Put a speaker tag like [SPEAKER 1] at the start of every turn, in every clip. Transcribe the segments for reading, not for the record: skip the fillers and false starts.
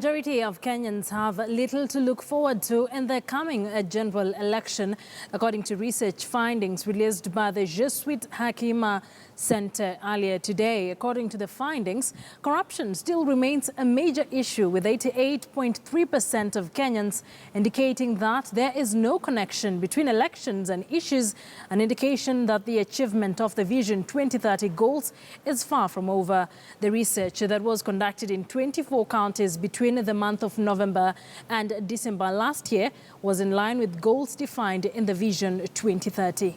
[SPEAKER 1] majority of Kenyans have little to look forward to in the coming general election, according to research findings released by the Jesuit Hakimani Centre earlier today. According to the findings, corruption still remains a major issue, with 88.3% of Kenyans indicating that there is no connection between elections and issues, an indication that the achievement of the Vision 2030 goals is far from over. The research that was conducted in 24 counties between the month of November and December last year was in line with goals defined in the Vision 2030.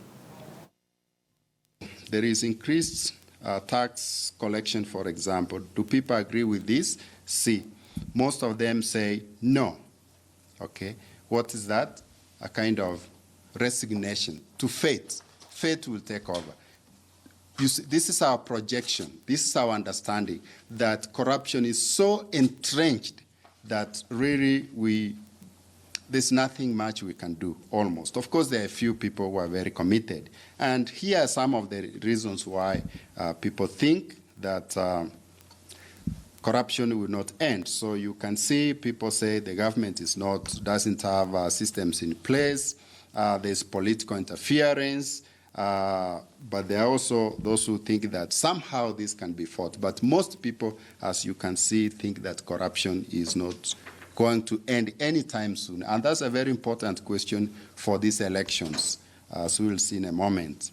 [SPEAKER 2] There is increased tax collection, for example. Do people agree with this? See, most of them say no. Okay, what is that? A kind of resignation to fate. Fate will take over. You see, this is our projection, this is our understanding that corruption is so entrenched that really there's nothing much we can do, almost. Of course, there are a few people who are very committed. And here are some of the reasons why people think that corruption will not end. So you can see people say the government doesn't have systems in place, there's political interference, but there are also those who think that somehow this can be fought. But most people, as you can see, think that corruption is not going to end anytime soon. And that's a very important question for these elections, as we'll see in a moment.